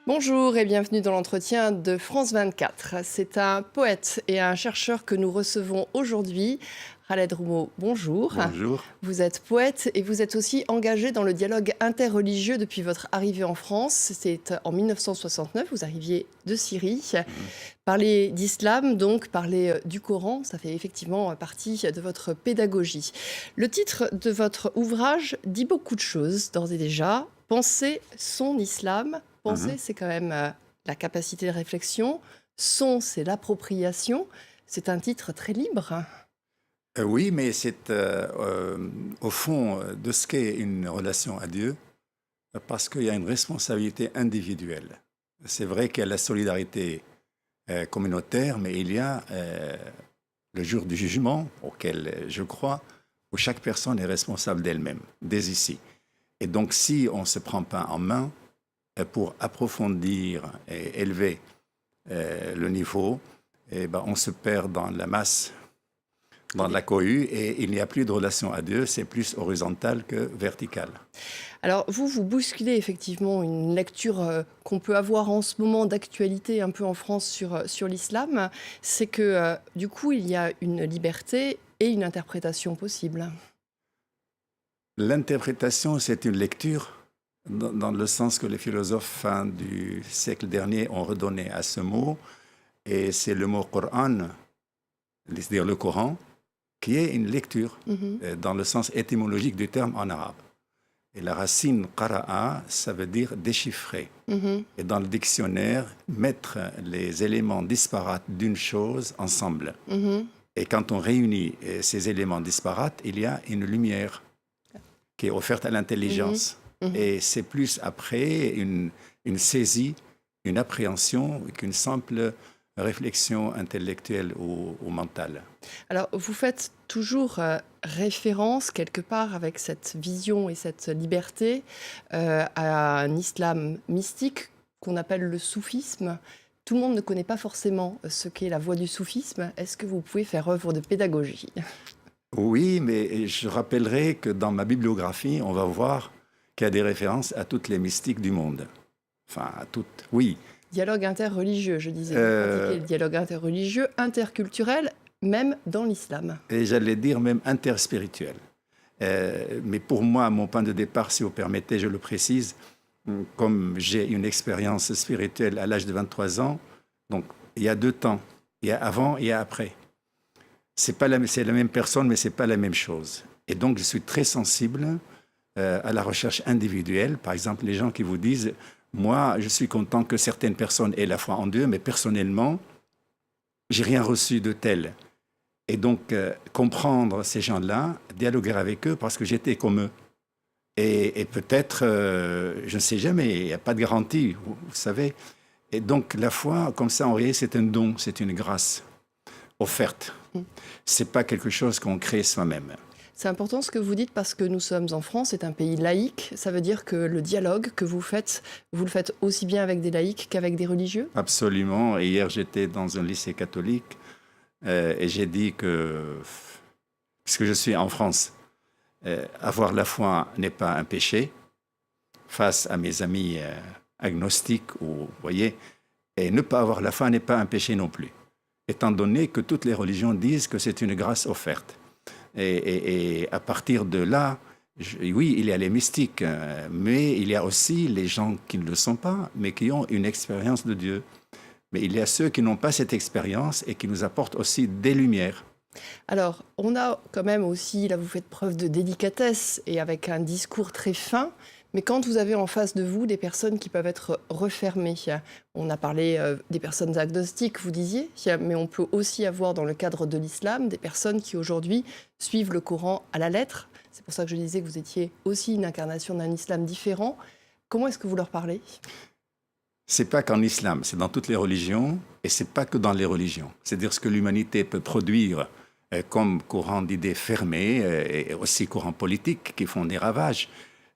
Bonjour et bienvenue dans l'entretien de France 24. C'est un poète et un chercheur que nous recevons aujourd'hui. Khaled Roumeau, bonjour. Bonjour. Vous êtes poète et vous êtes aussi engagé dans le dialogue interreligieux depuis votre arrivée en France. C'est en 1969, vous arriviez de Syrie. Parler d'islam, donc parler du Coran, ça fait effectivement partie de votre pédagogie. Le titre de votre ouvrage dit beaucoup de choses, d'ores et déjà. Penser son islam. Penser, c'est quand même la capacité de réflexion. Son, c'est l'appropriation. C'est un titre très libre. Oui, mais c'est au fond de ce qu'est une relation à Dieu, parce qu'il y a une responsabilité individuelle. C'est vrai qu'il y a la solidarité communautaire, mais il y a le jour du jugement, auquel je crois, où chaque personne est responsable d'elle-même, dès ici. Et donc, si on ne se prend pas en main pour approfondir et élever le niveau, eh ben, on se perd dans la masse, dans la cohue, et il n'y a plus de relation à Dieu, c'est plus horizontal que vertical. Alors, vous bousculez effectivement une lecture qu'on peut avoir en ce moment d'actualité un peu en France sur l'islam. C'est que, du coup, il y a une liberté et une interprétation possible. L'interprétation, c'est une lecture dans le sens que les philosophes fin du siècle dernier ont redonné à ce mot, et c'est le mot Coran, c'est-à-dire le Coran, qui est une lecture dans le sens étymologique du terme en arabe. Et la racine qara'a, ça veut dire déchiffrer. Et dans le dictionnaire, mettre les éléments disparates d'une chose ensemble. Et quand on réunit ces éléments disparates, il y a une lumière qui est offerte à l'intelligence. Et c'est plus après une saisie, une appréhension qu'une simple réflexion intellectuelle ou mentale. Alors, vous faites toujours référence, quelque part, avec cette vision et cette liberté, à un islam mystique qu'on appelle le soufisme. Tout le monde ne connaît pas forcément ce qu'est la voie du soufisme. Est-ce que vous pouvez faire œuvre de pédagogie ? Oui, mais je rappellerai que dans ma bibliographie, on va voir qu'il y a des références à toutes les mystiques du monde. Enfin, à toutes, oui. Dialogue interreligieux, je disais. Vous pratiquez le dialogue interreligieux, interculturel, même dans l'islam. Et j'allais dire même interspirituel. Mais pour moi, mon point de départ, si vous permettez, je le précise, comme j'ai une expérience spirituelle à l'âge de 23 ans, donc il y a 2 temps, il y a avant et il y a après. C'est la même personne, mais ce n'est pas la même chose. Et donc, je suis très sensible à la recherche individuelle. Par exemple, les gens qui vous disent « Moi, je suis content que certaines personnes aient la foi en Dieu, mais personnellement, j'ai rien reçu de tel. » Et donc, comprendre ces gens-là, dialoguer avec eux, parce que j'étais comme eux. Et peut-être, je ne sais jamais, il n'y a pas de garantie, vous savez. Et donc, la foi, comme ça, en réalité, c'est un don, c'est une grâce offerte. Ce n'est pas quelque chose qu'on crée soi-même. C'est important ce que vous dites parce que nous sommes en France, c'est un pays laïque. Ça veut dire que le dialogue que vous le faites aussi bien avec des laïcs qu'avec des religieux ? Absolument. Et hier, j'étais dans un lycée catholique et j'ai dit que, puisque je suis en France, avoir la foi n'est pas un péché face à mes amis agnostiques, vous voyez, et ne pas avoir la foi n'est pas un péché non plus, étant donné que toutes les religions disent que c'est une grâce offerte. Et à partir de là, oui, il y a les mystiques, mais il y a aussi les gens qui ne le sont pas, mais qui ont une expérience de Dieu. Mais il y a ceux qui n'ont pas cette expérience et qui nous apportent aussi des lumières. Alors, on a quand même aussi, là vous faites preuve de délicatesse et avec un discours très fin, mais quand vous avez en face de vous des personnes qui peuvent être refermées, on a parlé des personnes agnostiques, vous disiez, mais on peut aussi avoir dans le cadre de l'islam des personnes qui aujourd'hui suivent le Coran à la lettre. C'est pour ça que je disais que vous étiez aussi une incarnation d'un islam différent. Comment est-ce que vous leur parlez ? C'est pas qu'en islam, c'est dans toutes les religions, et c'est pas que dans les religions. C'est-à-dire ce que l'humanité peut produire comme courant d'idées fermées, et aussi courants politiques qui font des ravages.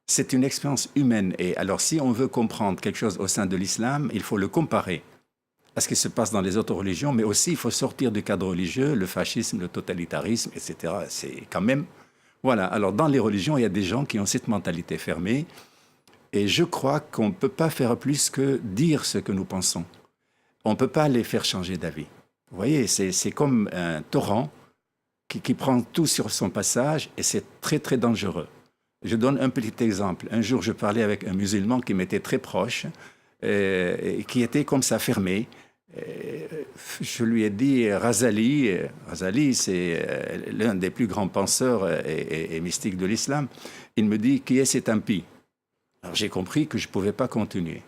C'est une expérience humaine. Et alors, si on veut comprendre quelque chose au sein de l'islam, il faut le comparer à ce qui se passe dans les autres religions, mais aussi il faut sortir du cadre religieux, le fascisme, le totalitarisme, etc. C'est quand même... Voilà. Alors, dans les religions, il y a des gens qui ont cette mentalité fermée. Et je crois qu'on ne peut pas faire plus que dire ce que nous pensons. On ne peut pas les faire changer d'avis. Vous voyez, c'est comme un torrent qui prend tout sur son passage et c'est très, très dangereux. Je donne un petit exemple. Un jour, je parlais avec un musulman qui m'était très proche et qui était comme ça fermé. Je lui ai dit, Razali, c'est l'un des plus grands penseurs et mystiques de l'islam. Il me dit, qui est cet impie? Alors j'ai compris que je ne pouvais pas continuer.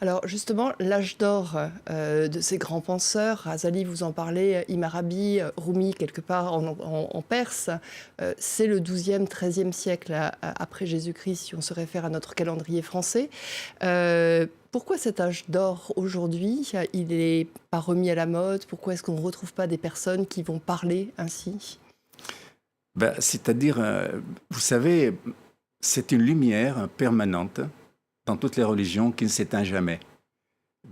Alors justement, l'âge d'or de ces grands penseurs, Razali, vous en parlez, Ibn Arabi, Rumi, quelque part en Perse, c'est le 12e, 13e siècle après Jésus-Christ, si on se réfère à notre calendrier français. Pourquoi cet âge d'or aujourd'hui, il n'est pas remis à la mode? Pourquoi est-ce qu'on ne retrouve pas des personnes qui vont parler ainsi? C'est-à-dire, vous savez, c'est une lumière permanente dans toutes les religions qui ne s'éteint jamais.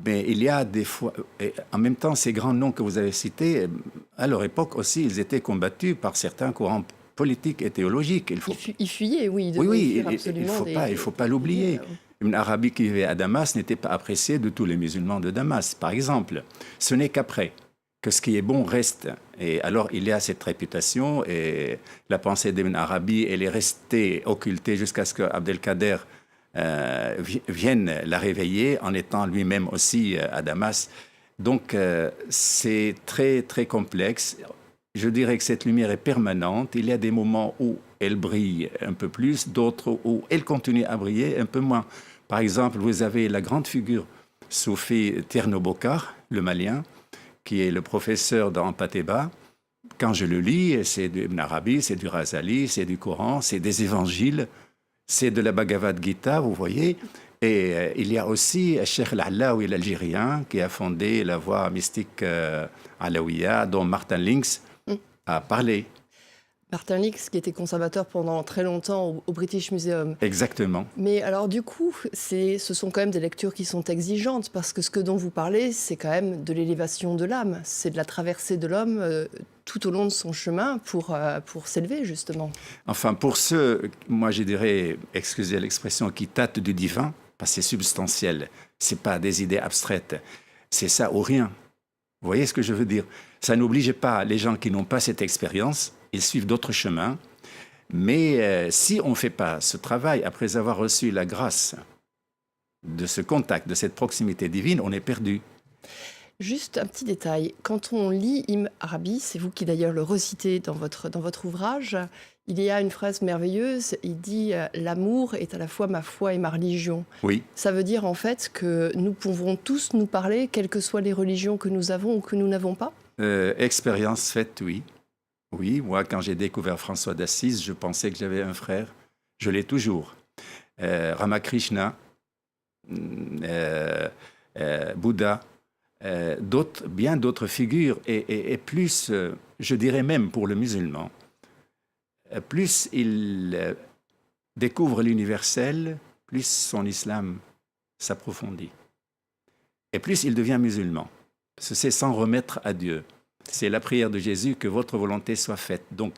Mais il y a des fois, et en même temps, ces grands noms que vous avez cités, à leur époque aussi, ils étaient combattus par certains courants politiques et théologiques. Ils fuyaient, oui. Oui, il ne faut pas l'oublier. Ibn Arabi qui vivait à Damas n'était pas apprécié de tous les musulmans de Damas, par exemple. Ce n'est qu'après que ce qui est bon reste. Et alors, il y a cette réputation, et la pensée d'Ibn Arabi, elle est restée occultée jusqu'à ce que Abdelkader vienne la réveiller en étant lui-même aussi à Damas. Donc, c'est très, très complexe. Je dirais que cette lumière est permanente. Il y a des moments où elle brille un peu plus, d'autres où elle continue à briller un peu moins. Par exemple, vous avez la grande figure Soufi Thierno Bokar, le Malien, qui est le professeur dans Pateba. Quand je le lis, c'est du Ibn Arabi, c'est du Razali, c'est du Coran, c'est des évangiles, c'est de la Bhagavad Gita, vous voyez. Et il y a aussi Cheikh Al-Alaoui, l'Algérien, qui a fondé la voie mystique alaouia, dont Martin Links a parlé. Martin Links, qui était conservateur pendant très longtemps au British Museum. Exactement. Mais alors du coup, ce sont quand même des lectures qui sont exigeantes, parce que ce que dont vous parlez, c'est quand même de l'élévation de l'âme. C'est de la traversée de l'homme tout au long de son chemin pour s'élever, justement. Enfin, pour ceux, moi je dirais, excusez l'expression, qui tâtent du divin, parce que c'est substantiel, ce n'est pas des idées abstraites, c'est ça ou rien. Vous voyez ce que je veux dire? Ça n'oblige pas les gens qui n'ont pas cette expérience, ils suivent d'autres chemins. Mais si on ne fait pas ce travail après avoir reçu la grâce de ce contact, de cette proximité divine, on est perdu. Juste un petit détail. Quand on lit Ibn Arabi, c'est vous qui d'ailleurs le recitez dans votre ouvrage, il y a une phrase merveilleuse, il dit « L'amour est à la fois ma foi et ma religion ». Oui. Ça veut dire en fait que nous pouvons tous nous parler, quelles que soient les religions que nous avons ou que nous n'avons pas? Expérience faite, oui. Oui, moi, quand j'ai découvert François d'Assise, je pensais que j'avais un frère. Je l'ai toujours. Ramakrishna, Bouddha, bien d'autres figures. Et plus, je dirais même pour le musulman, plus il découvre l'universel, plus son islam s'approfondit. Et plus il devient musulman. Parce que c'est sans remettre à Dieu. C'est la prière de Jésus, que votre volonté soit faite. Donc,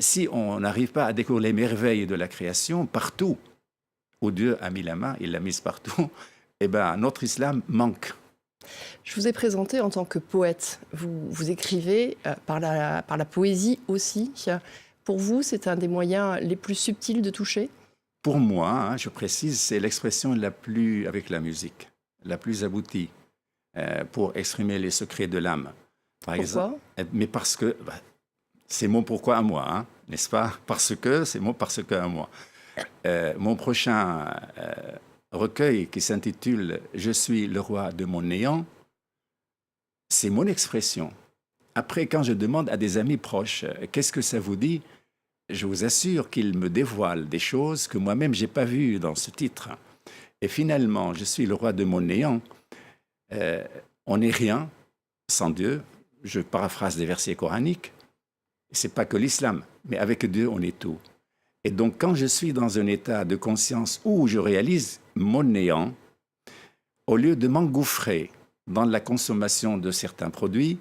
si on n'arrive pas à découvrir les merveilles de la création, partout où Dieu a mis la main, il l'a mise partout, eh ben, notre islam manque. Je vous ai présenté en tant que poète. Vous écrivez par la poésie aussi. Pour vous, c'est un des moyens les plus subtils de toucher? Pour moi, je précise, c'est l'expression la plus, avec la musique, la plus aboutie pour exprimer les secrets de l'âme. Par exemple, mais parce que, c'est mon pourquoi à moi, n'est-ce pas? Parce que, c'est mon parce que à moi. Mon prochain recueil qui s'intitule « Je suis le roi de mon néant », c'est mon expression. Après, quand je demande à des amis proches « Qu'est-ce que ça vous dit ?» je vous assure qu'ils me dévoilent des choses que moi-même je n'ai pas vues dans ce titre. Et finalement, « Je suis le roi de mon néant », on n'est rien sans Dieu. Je paraphrase des versets coraniques. Ce n'est pas que l'islam, mais avec Dieu, on est tout. Et donc, quand je suis dans un état de conscience où je réalise mon néant, au lieu de m'engouffrer dans la consommation de certains produits,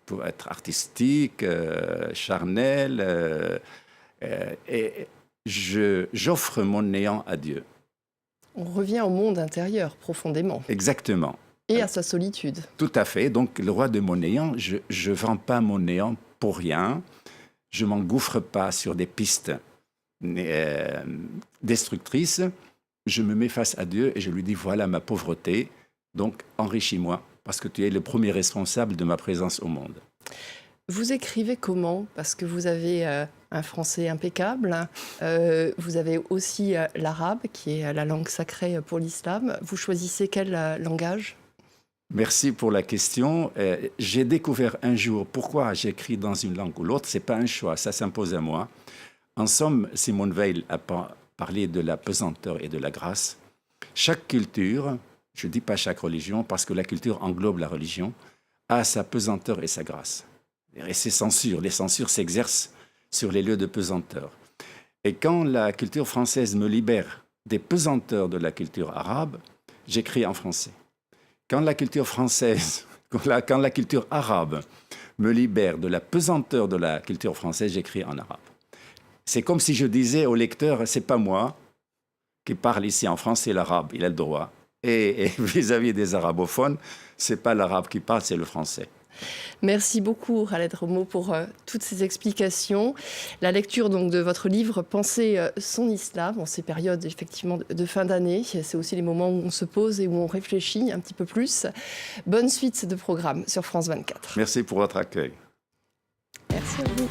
pour être artistique, charnel, et j'offre mon néant à Dieu. On revient au monde intérieur profondément Exactement. et à sa solitude. Tout à fait. Donc, le roi de mon néant, je ne vends pas mon néant pour rien. Je ne m'engouffre pas sur des pistes destructrices. Je me mets face à Dieu et je lui dis, voilà ma pauvreté, donc enrichis-moi, parce que tu es le premier responsable de ma présence au monde. Vous écrivez comment? Parce que vous avez un français impeccable, vous avez aussi l'arabe, qui est la langue sacrée pour l'islam. Vous choisissez quel langage? Merci pour la question. J'ai découvert un jour pourquoi j'écris dans une langue ou l'autre. Ce n'est pas un choix, ça s'impose à moi. En somme, Simone Weil a parlé de la pesanteur et de la grâce. Chaque culture, je ne dis pas chaque religion, parce que la culture englobe la religion, a sa pesanteur et sa grâce. Et ses censures, les censures s'exercent sur les lieux de pesanteur. Et quand la culture française me libère des pesanteurs de la culture arabe, j'écris en français. Quand la culture française, quand la culture arabe me libère de la pesanteur de la culture française, j'écris en arabe. C'est comme si je disais au lecteur, c'est pas moi qui parle ici en France, c'est l'arabe, il a le droit. Et vis-à-vis des arabophones, c'est pas l'arabe qui parle, c'est le français. Merci beaucoup, Khaled Romo, pour toutes ces explications. La lecture donc, de votre livre « Penser son islam » en ces périodes effectivement de fin d'année, c'est aussi les moments où on se pose et où on réfléchit un petit peu plus. Bonne suite de programme sur France 24. Merci pour votre accueil. Merci à vous.